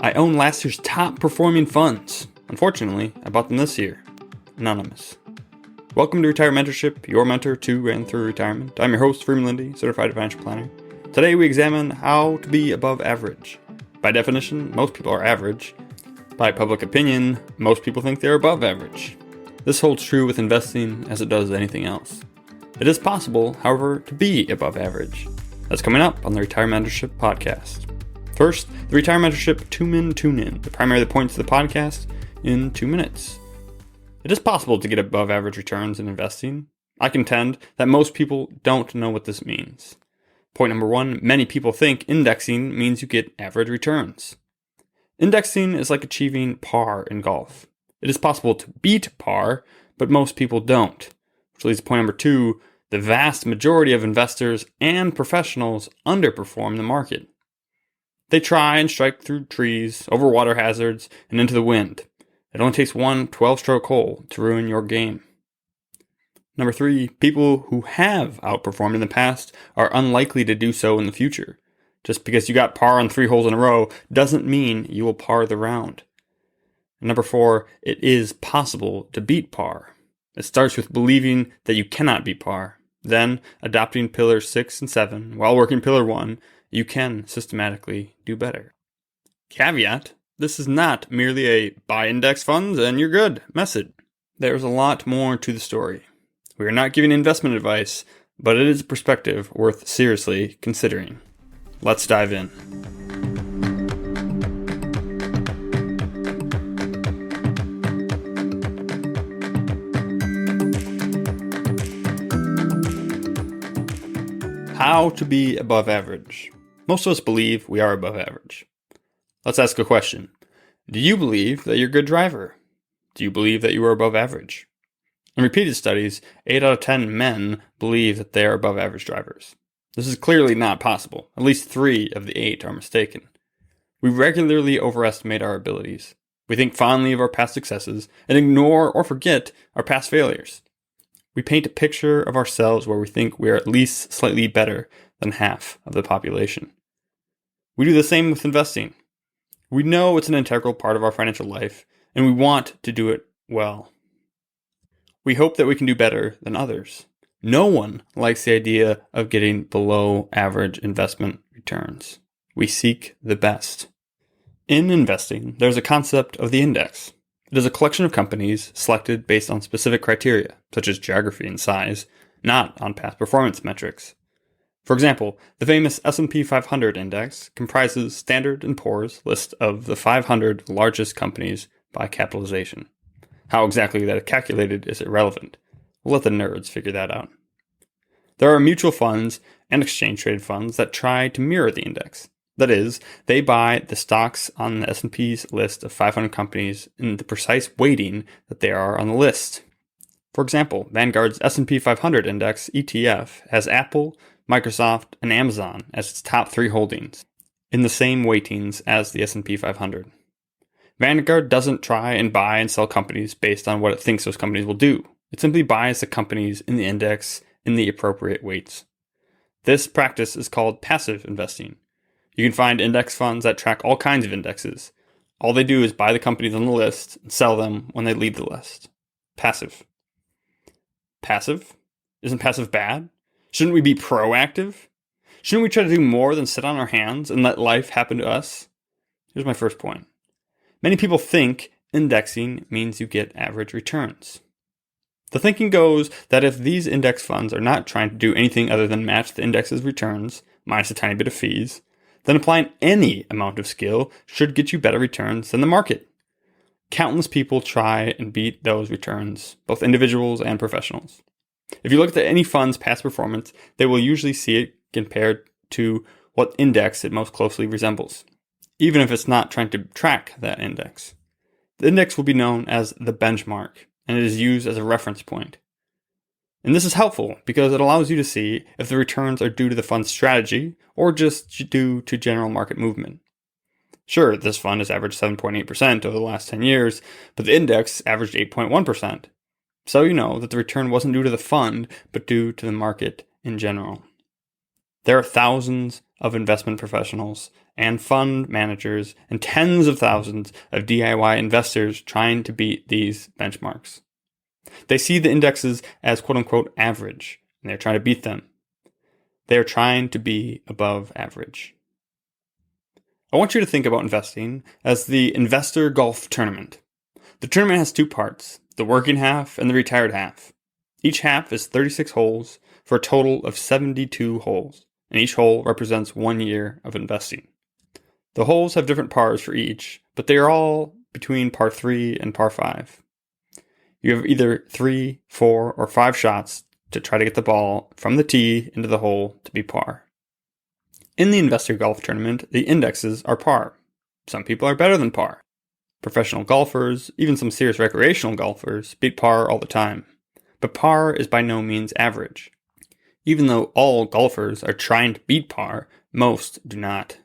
I own last year's top performing funds. Unfortunately, I bought them this year. Anonymous. Welcome to Retire Mentorship, your mentor to and through retirement. I'm your host, Freeman Lindy, Certified Financial Planner. Today we examine how to be above average. By definition, most people are average. By public opinion, most people think they're above average. This holds true with investing as it does anything else. It is possible, however, to be above average. That's coming up on the Retire Mentorship podcast. First, the Retire Mentorship 2-Min Tune-In, the primary points of the podcast in 2 minutes. It is possible to get above average returns in investing. I contend that most people don't know what this means. Point number 1, many people think indexing means you get average returns. Indexing is like achieving par in golf. It is possible to beat par, but most people don't. Which leads to point number 2, the vast majority of investors and professionals underperform the market. They try and strike through trees, over water hazards, and into the wind. It only takes one 12-stroke hole to ruin your game. Number 3, people who have outperformed in the past are unlikely to do so in the future. Just because you got par on 3 holes in a row doesn't mean you will par the round. And number 4, it is possible to beat par. It starts with believing that you cannot beat par. Then, adopting pillars 6 and 7 while working pillar 1, you can systematically do better. Caveat, this is not merely a buy index funds and you're good message. There's a lot more to the story. We are not giving investment advice, but it is a perspective worth seriously considering. Let's dive in. How to be above average. Most of us believe we are above average. Let's ask a question. Do you believe that you're a good driver? Do you believe that you are above average? In repeated studies, 8 out of 10 men believe that they are above average drivers. This is clearly not possible. At least 3 of the 8 are mistaken. We regularly overestimate our abilities. We think fondly of our past successes and ignore or forget our past failures. We paint a picture of ourselves where we think we are at least slightly better than half of the population. We do the same with investing. We know it's an integral part of our financial life, and we want to do it well. We hope that we can do better than others. No one likes the idea of getting below average investment returns. We seek the best. In investing, there's a concept of the index. It is a collection of companies selected based on specific criteria, such as geography and size, not on past performance metrics. For example, the famous S&P 500 index comprises Standard & Poor's list of the 500 largest companies by capitalization. How exactly that is calculated is irrelevant. We'll let the nerds figure that out. There are mutual funds and exchange-traded funds that try to mirror the index. That is, they buy the stocks on the S&P's list of 500 companies in the precise weighting that they are on the list. For example, Vanguard's S&P 500 index ETF has Apple, Microsoft, and Amazon as its top 3 holdings, in the same weightings as the S&P 500. Vanguard doesn't try and buy and sell companies based on what it thinks those companies will do. It simply buys the companies in the index in the appropriate weights. This practice is called passive investing. You can find index funds that track all kinds of indexes. All they do is buy the companies on the list and sell them when they leave the list. Passive. Passive? Isn't passive bad? Shouldn't we be proactive? Shouldn't we try to do more than sit on our hands and let life happen to us? Here's my first point. Many people think indexing means you get average returns. The thinking goes that if these index funds are not trying to do anything other than match the index's returns, minus a tiny bit of fees, then applying any amount of skill should get you better returns than the market. Countless people try and beat those returns, both individuals and professionals. If you look at any fund's past performance, they will usually see it compared to what index it most closely resembles, even if it's not trying to track that index. The index will be known as the benchmark, and it is used as a reference point. And this is helpful because it allows you to see if the returns are due to the fund's strategy or just due to general market movement. Sure, this fund has averaged 7.8% over the last 10 years, but the index averaged 8.1%. So you know that the return wasn't due to the fund, but due to the market in general. There are thousands of investment professionals and fund managers and tens of thousands of DIY investors trying to beat these benchmarks. They see the indexes as quote-unquote average, and they're trying to beat them. They are trying to be above average. I want you to think about investing as the investor golf tournament. The tournament has two parts, the working half and the retired half. Each half is 36 holes for a total of 72 holes, and each hole represents 1 year of investing. The holes have different pars for each, but they are all between par 3 and par 5. You have either 3, 4, or 5 shots to try to get the ball from the tee into the hole to be par. In the investor golf tournament, the indexes are par. Some people are better than par. Professional golfers, even some serious recreational golfers, beat par all the time. But par is by no means average. Even though all golfers are trying to beat par, most do not.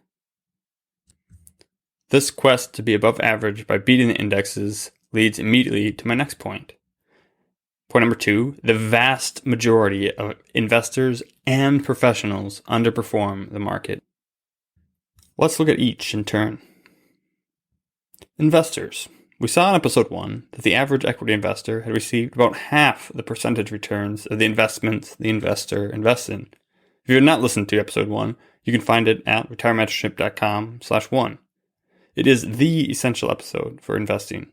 This quest to be above average by beating the indexes leads immediately to my next point. Point number 2, the vast majority of investors and professionals underperform the market. Let's look at each in turn. Investors. We saw in episode 1 that the average equity investor had received about half the percentage returns of the investments the investor invests in. If you have not listened to episode 1, you can find it at retirementorship.com/1. It is the essential episode for investing.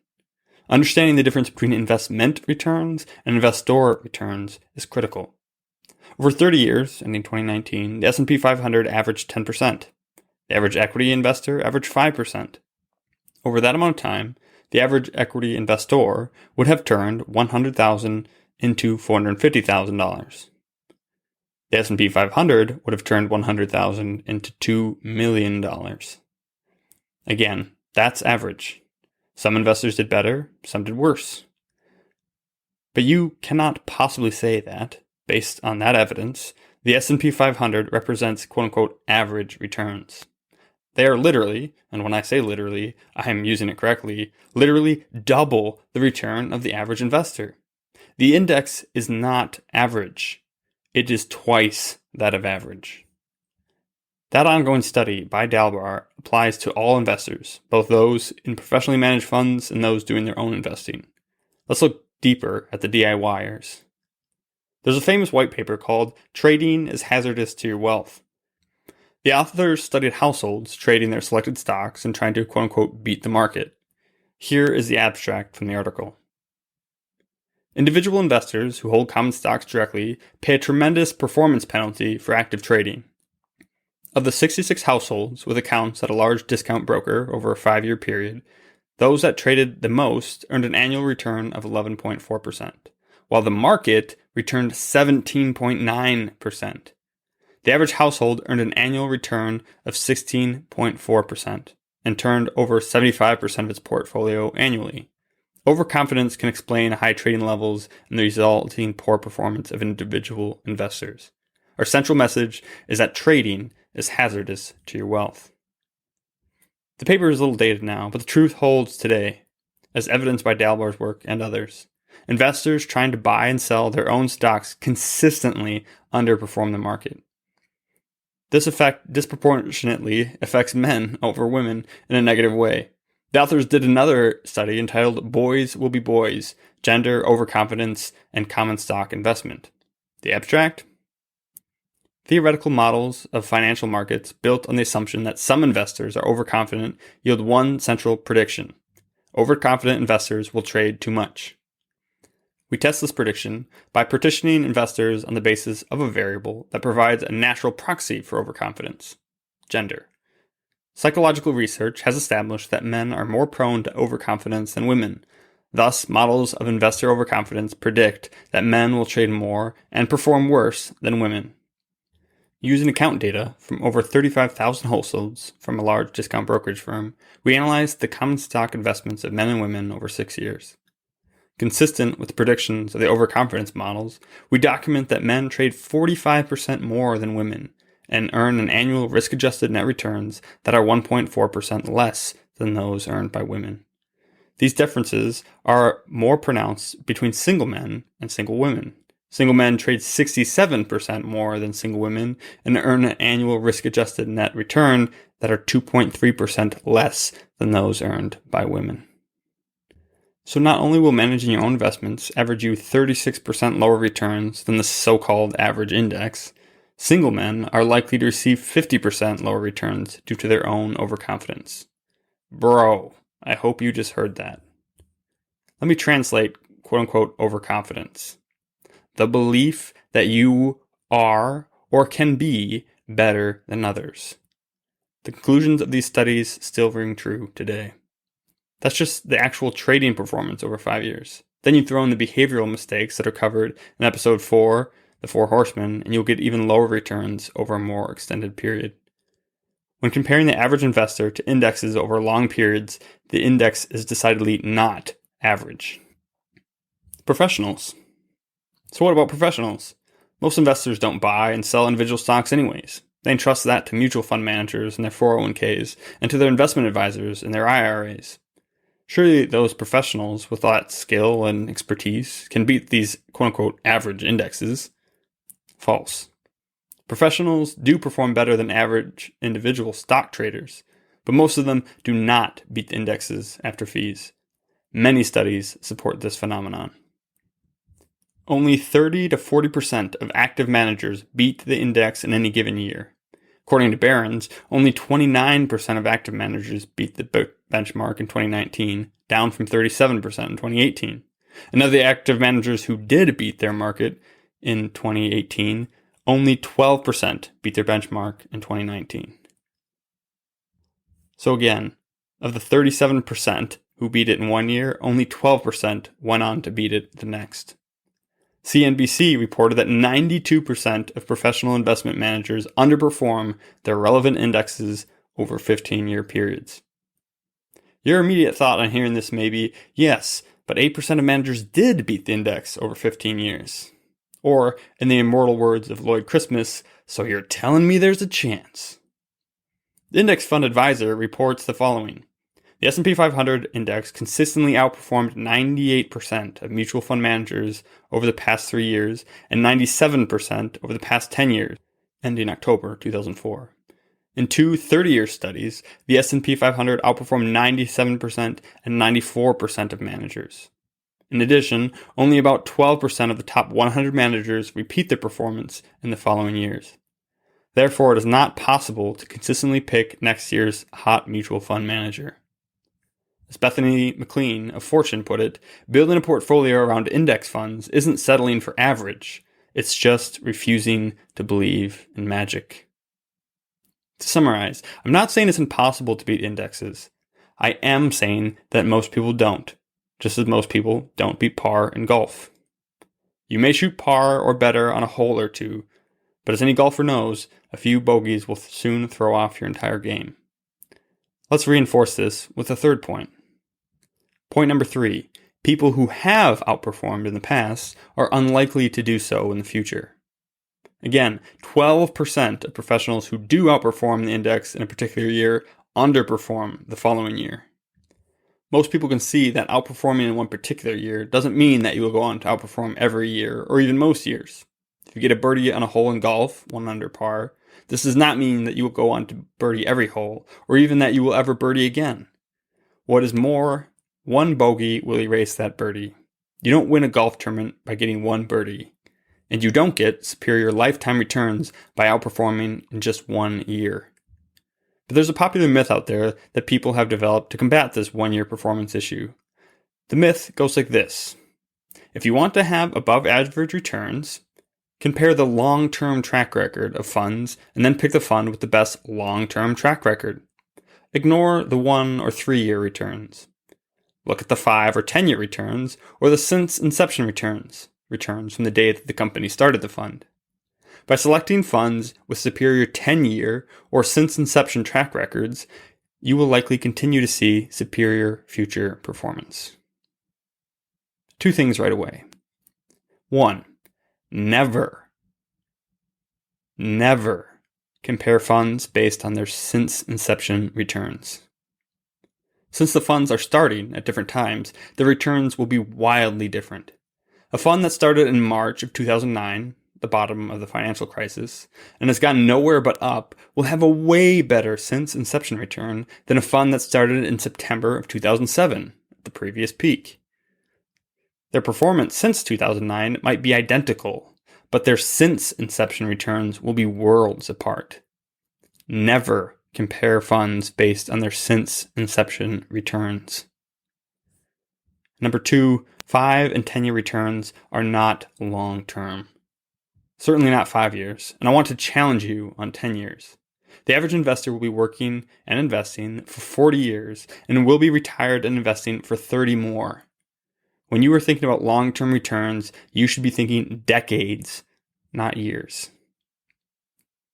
Understanding the difference between investment returns and investor returns is critical. Over 30 years, ending 2019, the S&P 500 averaged 10%. The average equity investor averaged 5%. Over that amount of time, the average equity investor would have turned $100,000 into $450,000. The S&P 500 would have turned $100,000 into $2 million. Again, that's average. Some investors did better, some did worse. But you cannot possibly say that, based on that evidence, the S&P 500 represents quote-unquote average returns. They are literally, and when I say literally, I am using it correctly, literally double the return of the average investor. The index is not average. It is twice that of average. That ongoing study by Dalbar applies to all investors, both those in professionally managed funds and those doing their own investing. Let's look deeper at the DIYers. There's a famous white paper called Trading is Hazardous to Your Wealth. The authors studied households trading their selected stocks and trying to quote-unquote beat the market. Here is the abstract from the article. Individual investors who hold common stocks directly pay a tremendous performance penalty for active trading. Of the 66 households with accounts at a large discount broker over a 5-year period, those that traded the most earned an annual return of 11.4%, while the market returned 17.9%. The average household earned an annual return of 16.4% and turned over 75% of its portfolio annually. Overconfidence can explain high trading levels and the resulting poor performance of individual investors. Our central message is that trading is hazardous to your wealth. The paper is a little dated now, but the truth holds today, as evidenced by Dalbar's work and others. Investors trying to buy and sell their own stocks consistently underperform the market. This effect disproportionately affects men over women in a negative way. The authors did another study entitled Boys Will Be Boys, Gender, Overconfidence, and Common Stock Investment. The abstract? Theoretical models of financial markets built on the assumption that some investors are overconfident yield one central prediction. Overconfident investors will trade too much. We test this prediction by partitioning investors on the basis of a variable that provides a natural proxy for overconfidence: gender. Psychological research has established that men are more prone to overconfidence than women. Thus, models of investor overconfidence predict that men will trade more and perform worse than women. Using account data from over 35,000 households from a large discount brokerage firm, we analyzed the common stock investments of men and women over 6 years. Consistent with the predictions of the overconfidence models, we document that men trade 45% more than women and earn an annual risk-adjusted net returns that are 1.4% less than those earned by women. These differences are more pronounced between single men and single women. Single men trade 67% more than single women and earn an annual risk-adjusted net return that are 2.3% less than those earned by women. So not only will managing your own investments average you 36% lower returns than the so-called average index, single men are likely to receive 50% lower returns due to their own overconfidence. Bro, I hope you just heard that. Let me translate quote-unquote overconfidence. The belief that you are or can be better than others. The conclusions of these studies still ring true today. That's just the actual trading performance over 5 years. Then you throw in the behavioral mistakes that are covered in episode 4, the 4 horsemen, and you'll get even lower returns over a more extended period. When comparing the average investor to indexes over long periods, the index is decidedly not average. Professionals. So what about professionals? Most investors don't buy and sell individual stocks anyways. They entrust that to mutual fund managers and their 401ks and to their investment advisors and their IRAs. Surely those professionals with that skill and expertise can beat these quote-unquote average indexes. False. Professionals do perform better than average individual stock traders, but most of them do not beat the indexes after fees. Many studies support this phenomenon. Only 30 to 40% of active managers beat the index in any given year. According to Barron's, only 29% of active managers beat the benchmark in 2019, down from 37% in 2018. And of the active managers who did beat their market in 2018, only 12% beat their benchmark in 2019. So again, of the 37% who beat it in 1 year, only 12% went on to beat it the next. CNBC reported that 92% of professional investment managers underperform their relevant indexes over 15-year periods. Your immediate thought on hearing this may be, yes, but 8% of managers did beat the index over 15 years. Or, in the immortal words of Lloyd Christmas, so you're telling me there's a chance. The Index Fund Advisor reports the following. The S&P 500 index consistently outperformed 98% of mutual fund managers over the past 3 years and 97% over the past 10 years, ending October 2004. In two 30-year studies, the S&P 500 outperformed 97% and 94% of managers. In addition, only about 12% of the top 100 managers repeat their performance in the following years. Therefore, it is not possible to consistently pick next year's hot mutual fund manager. As Bethany McLean of Fortune put it, building a portfolio around index funds isn't settling for average, it's just refusing to believe in magic. To summarize, I'm not saying it's impossible to beat indexes. I am saying that most people don't, just as most people don't beat par in golf. You may shoot par or better on a hole or two, but as any golfer knows, a few bogeys will soon throw off your entire game. Let's reinforce this with a third point. Point number 3, people who have outperformed in the past are unlikely to do so in the future. Again, 12% of professionals who do outperform the index in a particular year underperform the following year. Most people can see that outperforming in one particular year doesn't mean that you will go on to outperform every year or even most years. If you get a birdie on a hole in golf, 1 under par, this does not mean that you will go on to birdie every hole or even that you will ever birdie again. What is more, 1 bogey will erase that birdie. You don't win a golf tournament by getting 1 birdie, and you don't get superior lifetime returns by outperforming in just 1 year. But there's a popular myth out there that people have developed to combat this 1-year performance issue. The myth goes like this. If you want to have above average returns, compare the long-term track record of funds and then pick the fund with the best long-term track record. Ignore the 1 or 3 year returns. Look at the 5 or 10 year returns or the since inception returns from the day that the company started the fund. By selecting funds with superior 10-year or since inception track records, you will likely continue to see superior future performance. 2 things right away. 1. Never compare funds based on their since inception returns. Since the funds are starting at different times, the returns will be wildly different. A fund that started in March of 2009 the bottom of the financial crisis, and has gone nowhere but up, will have a way better since inception return than a fund that started in September of 2007, the previous peak. Their performance since 2009 might be identical, but their since inception returns will be worlds apart. Never compare funds based on their since inception returns. Number 2, 5 and 10-year returns are not long-term. Certainly not 5 years, and I want to challenge you on 10 years. The average investor will be working and investing for 40 years and will be retired and investing for 30 more. When you are thinking about long-term returns, you should be thinking decades, not years.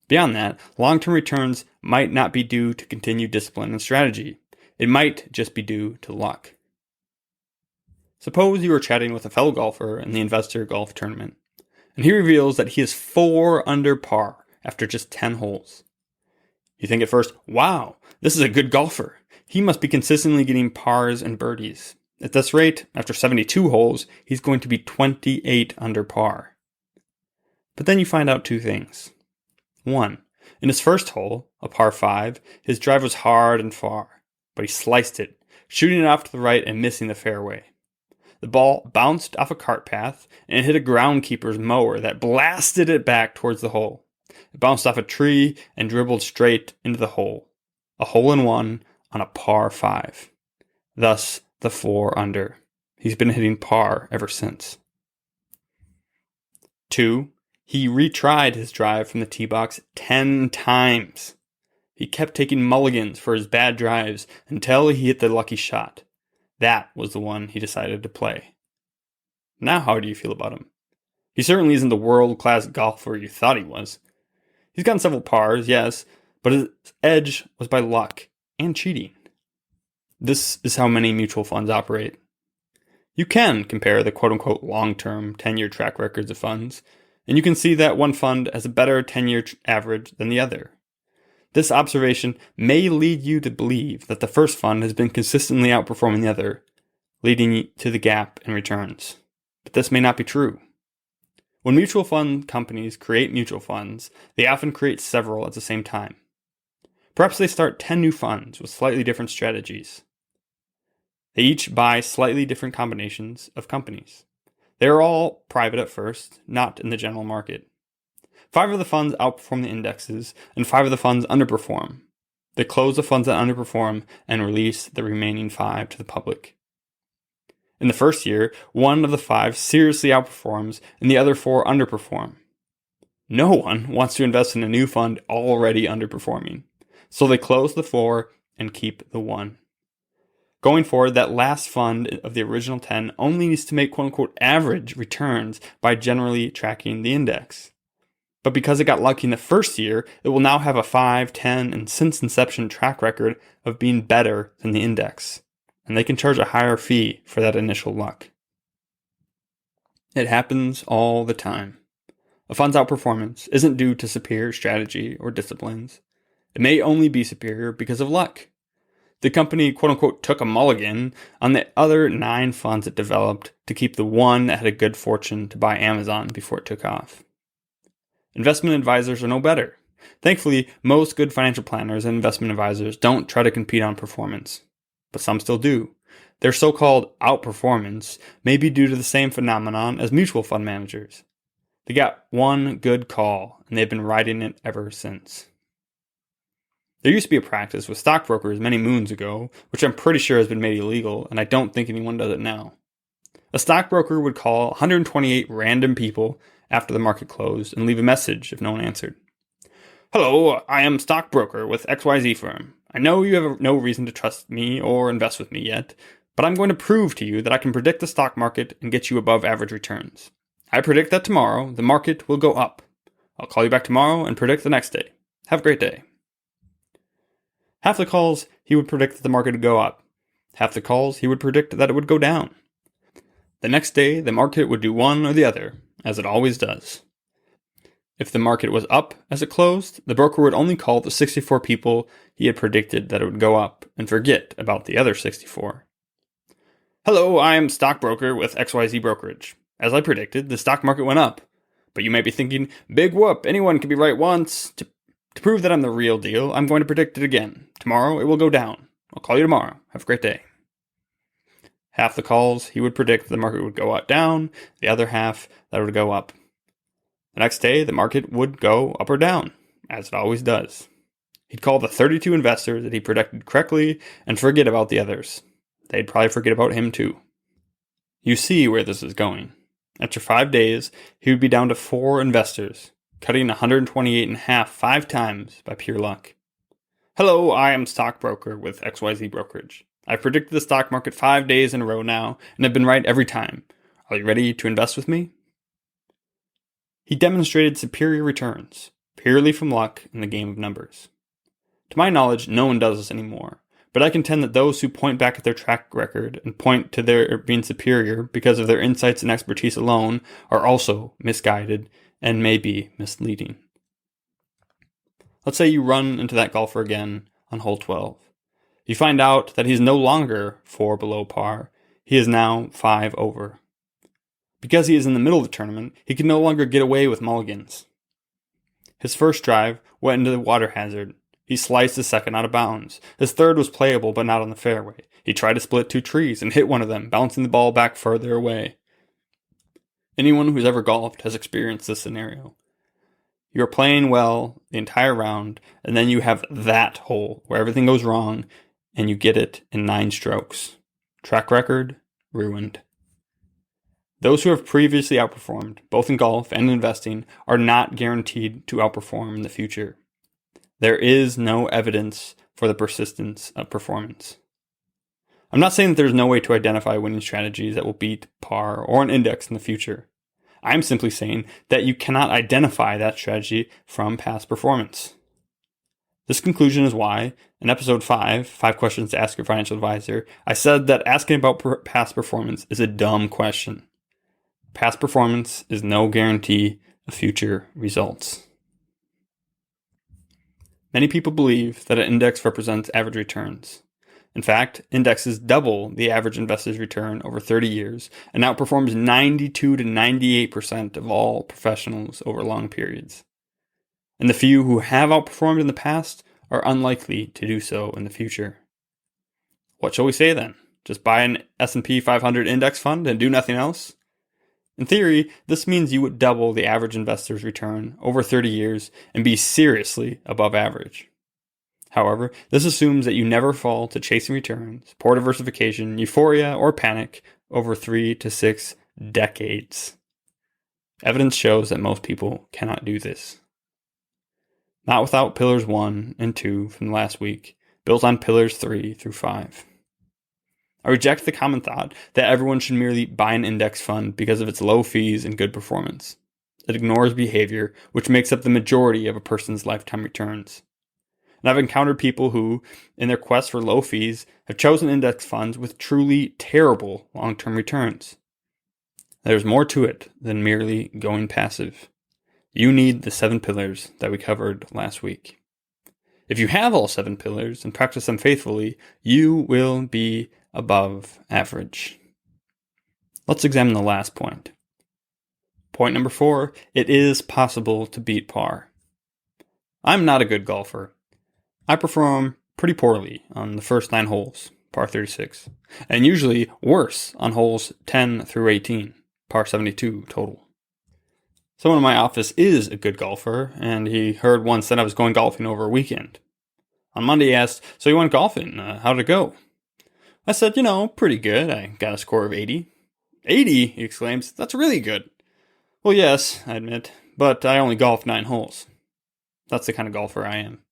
Beyond that, long-term returns might not be due to continued discipline and strategy. It might just be due to luck. Suppose you are chatting with a fellow golfer in the investor golf tournament, and he reveals that he is 4 under par after just 10 holes. You think at first, wow, this is a good golfer. He must be consistently getting pars and birdies. At this rate, after 72 holes, he's going to be 28 under par. But then you find out 2 things. 1. In his first hole, a par 5, his drive was hard and far, but he sliced it, shooting it off to the right and missing the fairway. The ball bounced off a cart path and hit a groundkeeper's mower that blasted it back towards the hole. It bounced off a tree and dribbled straight into the hole. A hole-in-one on a par 5. Thus, the 4 under. He's been hitting par ever since. 2. He retried his drive from the tee box 10 times. He kept taking mulligans for his bad drives until he hit the lucky shot. That was the one he decided to play. Now how do you feel about him? He certainly isn't the world-class golfer you thought he was. He's gotten several pars, yes, but his edge was by luck and cheating. This is how many mutual funds operate. You can compare the quote-unquote long-term 10-year track records of funds, and you can see that one fund has a better 10-year average than the other. This observation may lead you to believe that the first fund has been consistently outperforming the other, leading to the gap in returns. But this may not be true. When mutual fund companies create mutual funds, they often create several at the same time. Perhaps they start 10 new funds with slightly different strategies. They each buy slightly different combinations of companies. They are all private at first, not in the general market. 5 of the funds outperform the indexes, and 5 of the funds underperform. They close the funds that underperform and release the remaining 5 to the public. In the first year, 1 of the 5 seriously outperforms, and the other 4 underperform. No one wants to invest in a new fund already underperforming, so they close the 4 and keep the 1. Going forward, that last fund of the original 10 only needs to make quote-unquote average returns by generally tracking the index. But because it got lucky in the first year, it will now have a 5, 10, and since inception track record of being better than the index. And they can charge a higher fee for that initial luck. It happens all the time. A fund's outperformance isn't due to superior strategy or disciplines. It may only be superior because of luck. The company quote-unquote took a mulligan on the other 9 funds it developed to keep the one that had a good fortune to buy Amazon before it took off. Investment advisors are no better. Thankfully, most good financial planners and investment advisors don't try to compete on performance, but some still do. Their so-called outperformance may be due to the same phenomenon as mutual fund managers. They got one good call, and they've been riding it ever since. There used to be a practice with stockbrokers many moons ago, which I'm pretty sure has been made illegal, and I don't think anyone does it now. A stockbroker would call 128 random people after the market closed and leave a message if no one answered. Hello, I am stockbroker with XYZ firm. I know you have no reason to trust me or invest with me yet, but I'm going to prove to you that I can predict the stock market and get you above average returns. I predict that tomorrow the market will go up. I'll call you back tomorrow and predict the next day. Have a great day. Half the calls, he would predict that the market would go up. Half the calls, he would predict that it would go down. The next day, the market would do one or the other, as it always does. If the market was up as it closed, the broker would only call the 64 people he had predicted that it would go up and forget about the other 64. Hello, I am stockbroker with XYZ Brokerage. As I predicted, the stock market went up, But you may be thinking, big whoop, anyone can be right once. To prove that I'm the real deal, I'm going to predict it again. Tomorrow it will go down. I'll call you tomorrow. Have a great day. Half the calls, he would predict the market would go down, the other half that it would go up. The next day, the market would go up or down, as it always does. He'd call the 32 investors that he predicted correctly and forget about the others. They'd probably forget about him too. You see where this is going. After 5 days, he would be down to 4 investors, cutting 128.5 5 times by pure luck. Hello, I am stockbroker with XYZ Brokerage. I've predicted the stock market 5 days in a row now, and have been right every time. Are you ready to invest with me? He demonstrated superior returns, purely from luck in the game of numbers. To my knowledge, no one does this anymore, but I contend that those who point back at their track record and point to their being superior because of their insights and expertise alone are also misguided and may be misleading. Let's say you run into that golfer again on hole 12. You find out that he's no longer 4 below par, he is now 5 over. Because he is in the middle of the tournament, he can no longer get away with mulligans. His first drive went into the water hazard. He sliced his second out of bounds. His third was playable but not on the fairway. He tried to split 2 trees and hit one of them, bouncing the ball back further away. Anyone who's ever golfed has experienced this scenario. You're playing well the entire round, and then you have that hole where everything goes wrong, and you get it in 9 strokes. Track record, ruined. Those who have previously outperformed, both in golf and investing, are not guaranteed to outperform in the future. There is no evidence for the persistence of performance. I'm not saying that there's no way to identify winning strategies that will beat par or an index in the future. I'm simply saying that you cannot identify that strategy from past performance. This conclusion is why, in episode 5 questions to ask your financial advisor, I said that asking about past performance is a dumb question. Past performance is no guarantee of future results. Many people believe that an index represents average returns. In fact, indexes double the average investor's return over 30 years and outperforms 92 to 98% of all professionals over long periods. And the few who have outperformed in the past are unlikely to do so in the future. What shall we say then? Just buy an S&P 500 index fund and do nothing else? In theory, this means you would double the average investor's return over 30 years and be seriously above average. However, this assumes that you never fall to chasing returns, poor diversification, euphoria, or panic over 3 to 6 decades. Evidence shows that most people cannot do this. Not without pillars 1 and 2 from last week, built on pillars 3 through 5. I reject the common thought that everyone should merely buy an index fund because of its low fees and good performance. It ignores behavior, which makes up the majority of a person's lifetime returns. And I've encountered people who, in their quest for low fees, have chosen index funds with truly terrible long-term returns. There's more to it than merely going passive. You need the 7 pillars that we covered last week. If you have all 7 pillars and practice them faithfully, you will be above average. Let's examine the last point. Point number 4, it is possible to beat par. I'm not a good golfer. I perform pretty poorly on the first 9 holes, par 36, and usually worse on holes 10 through 18, par 72 total. Someone in my office is a good golfer, and he heard once that I was going golfing over a weekend. On Monday he asked, "So you went golfing, how'd it go?" I said, pretty good. I got a score of 80. 80, he exclaims. That's really good. Well, yes, I admit, but I only golfed 9 holes. That's the kind of golfer I am.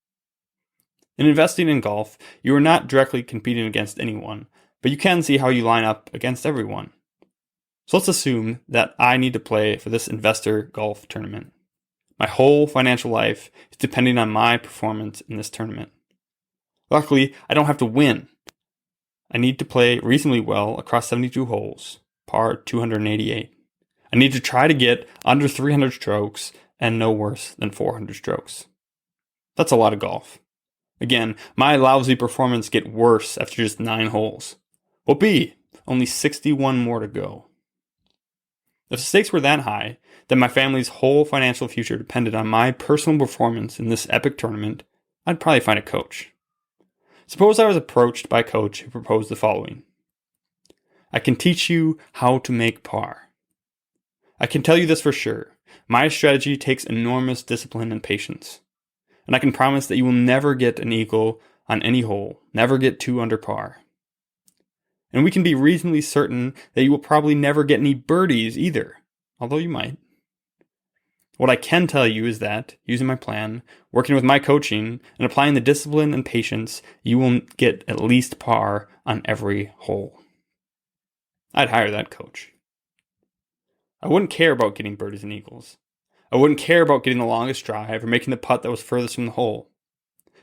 In investing in golf, you are not directly competing against anyone, but you can see how you line up against everyone. So let's assume that I need to play for this investor golf tournament. My whole financial life is depending on my performance in this tournament. Luckily, I don't have to win. I need to play reasonably well across 72 holes, par 288. I need to try to get under 300 strokes and no worse than 400 strokes. That's a lot of golf. Again, my lousy performance gets worse after just 9 holes. Whoopee! Only 61 more to go. If the stakes were that high, that my family's whole financial future depended on my personal performance in this epic tournament, I'd probably find a coach. Suppose I was approached by a coach who proposed the following. I can teach you how to make par. I can tell you this for sure. My strategy takes enormous discipline and patience. And I can promise that you will never get an eagle on any hole, never get 2 under par. And we can be reasonably certain that you will probably never get any birdies either, although you might. What I can tell you is that, using my plan, working with my coaching, and applying the discipline and patience, you will get at least par on every hole. I'd hire that coach. I wouldn't care about getting birdies and eagles. I wouldn't care about getting the longest drive or making the putt that was furthest from the hole.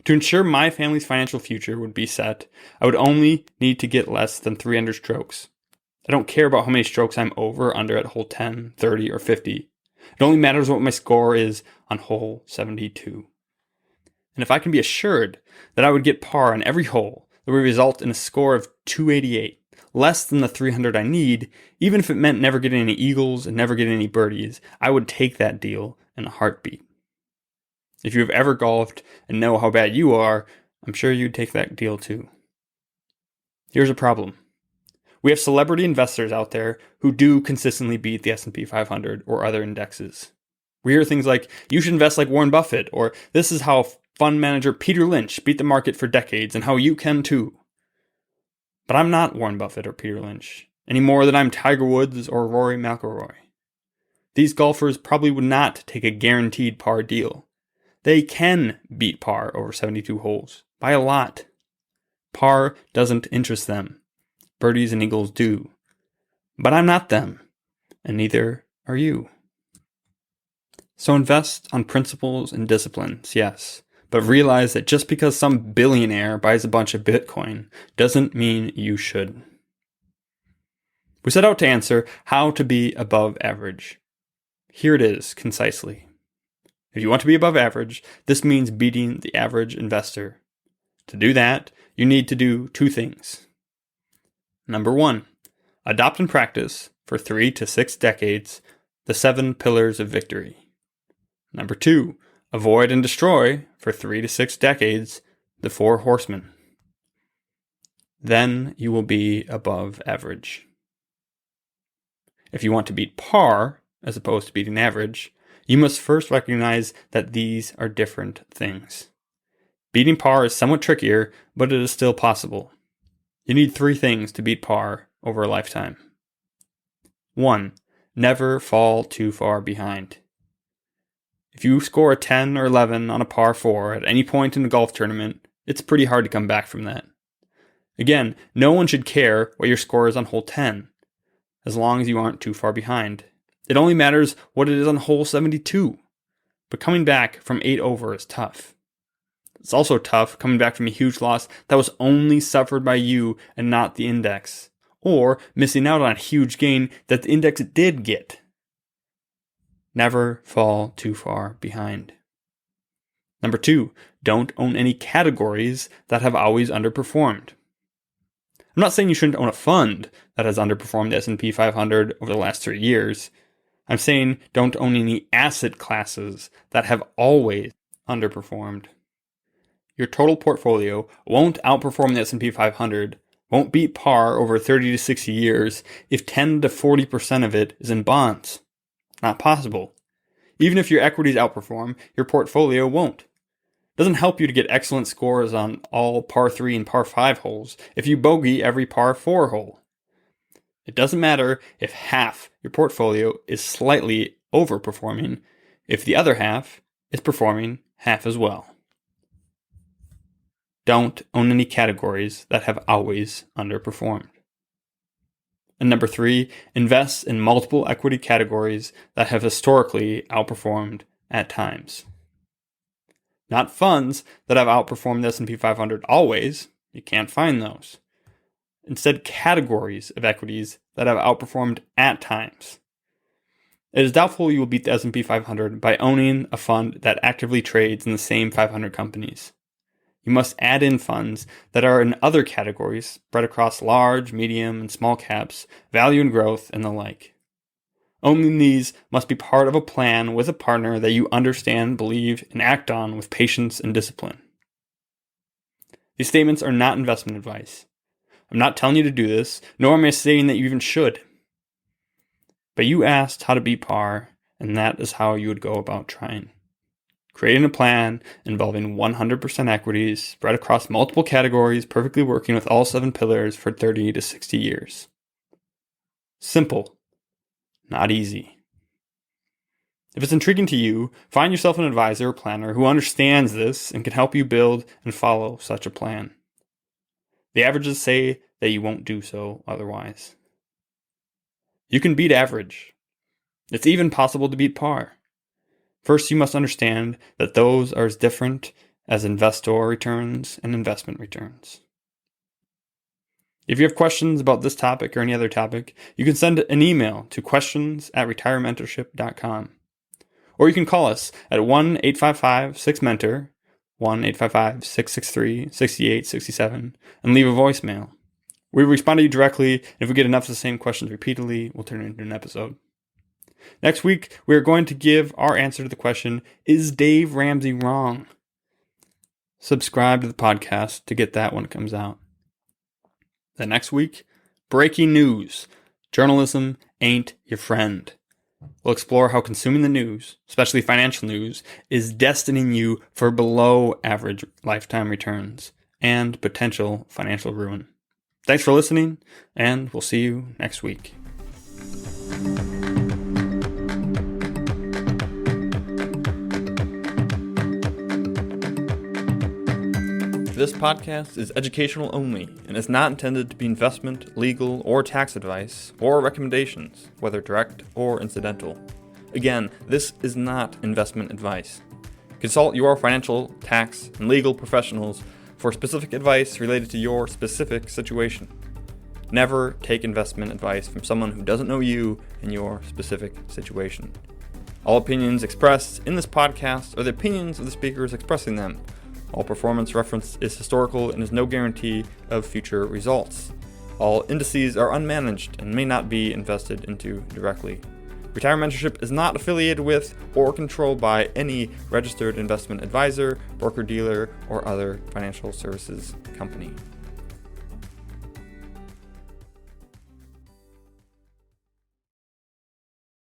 To ensure my family's financial future would be set, I would only need to get less than 300 strokes. I don't care about how many strokes I'm over or under at hole 10, 30, or 50. It only matters what my score is on hole 72. And if I can be assured that I would get par on every hole, that would result in a score of 288, less than the 300 I need, even if it meant never getting any eagles and never getting any birdies, I would take that deal in a heartbeat. If you have ever golfed and know how bad you are, I'm sure you'd take that deal too. Here's a problem. We have celebrity investors out there who do consistently beat the S&P 500 or other indexes. We hear things like, you should invest like Warren Buffett, or this is how fund manager Peter Lynch beat the market for decades and how you can too. But I'm not Warren Buffett or Peter Lynch, any more than I'm Tiger Woods or Rory McIlroy. These golfers probably would not take a guaranteed par deal. They can beat par over 72 holes, by a lot. Par doesn't interest them. Birdies and eagles do. But I'm not them, and neither are you. So invest on principles and disciplines, yes, but realize that just because some billionaire buys a bunch of Bitcoin doesn't mean you should. We set out to answer how to be above average. Here it is, concisely. If you want to be above average, this means beating the average investor. To do that, you need to do 2 things. Number 1, adopt and practice for 3 to 6 decades the 7 pillars of victory. Number 2, avoid and destroy for 3 to 6 decades the 4 horsemen. Then you will be above average. If you want to beat par, as opposed to beating average, you must first recognize that these are different things. Beating par is somewhat trickier, but it is still possible. You need 3 things to beat par over a lifetime. 1, never fall too far behind. If you score a 10 or 11 on a par 4 at any point in a golf tournament, it's pretty hard to come back from that. Again, no one should care what your score is on hole 10, as long as you aren't too far behind. It only matters what it is on hole 72. But coming back from 8 over is tough. It's also tough coming back from a huge loss that was only suffered by you and not the index, or missing out on a huge gain that the index did get. Never fall too far behind. Number 2, don't own any categories that have always underperformed. I'm not saying you shouldn't own a fund that has underperformed the S&P 500 over the last 3 years. I'm saying don't own any asset classes that have always underperformed. Your total portfolio won't outperform the S&P 500, won't beat par over 30 to 60 years if 10 to 40% of it is in bonds. Not possible. Even if your equities outperform, your portfolio won't. It doesn't help you to get excellent scores on all par 3 and par 5 holes if you bogey every par 4 hole. It doesn't matter if half your portfolio is slightly overperforming if the other half is performing half as well. Don't own any categories that have always underperformed. And number 3, invest in multiple equity categories that have historically outperformed at times. Not funds that have outperformed the S&P 500 always. You can't find those. Instead, categories of equities that have outperformed at times. It is doubtful you will beat the S&P 500 by owning a fund that actively trades in the same 500 companies. You must add in funds that are in other categories spread across large, medium, and small caps, value and growth, and the like. Owning these must be part of a plan with a partner that you understand, believe, and act on with patience and discipline. These statements are not investment advice. I'm not telling you to do this, nor am I saying that you even should. But you asked how to beat par, and that is how you would go about trying. Creating a plan involving 100% equities spread across multiple categories, perfectly working with all 7 pillars for 30 to 60 years. Simple, not easy. If it's intriguing to you, find yourself an advisor or planner who understands this and can help you build and follow such a plan. The averages say that you won't do so otherwise. You can beat average. It's even possible to beat par. First, you must understand that those are as different as investor returns and investment returns. If you have questions about this topic or any other topic, you can send an email to questions@retirementorship.com. Or you can call us at 1-855-6-MENTOR, 1-855-663-6867, and leave a voicemail. We will respond to you directly, and if we get enough of the same questions repeatedly, we'll turn it into an episode. Next week, we are going to give our answer to the question, is Dave Ramsey wrong? Subscribe to the podcast to get that when it comes out. The next week, breaking news. Journalism ain't your friend. We'll explore how consuming the news, especially financial news, is destining you for below average lifetime returns and potential financial ruin. Thanks for listening, and we'll see you next week. This podcast is educational only and is not intended to be investment, legal, or tax advice, or recommendations, whether direct or incidental. Again, this is not investment advice. Consult your financial, tax, and legal professionals for specific advice related to your specific situation. Never take investment advice from someone who doesn't know you and your specific situation. All opinions expressed in this podcast are the opinions of the speakers expressing them. All performance referenced is historical and is no guarantee of future results. All indices are unmanaged and may not be invested into directly. Retire Mentorship is not affiliated with or controlled by any registered investment advisor, broker-dealer, or other financial services company.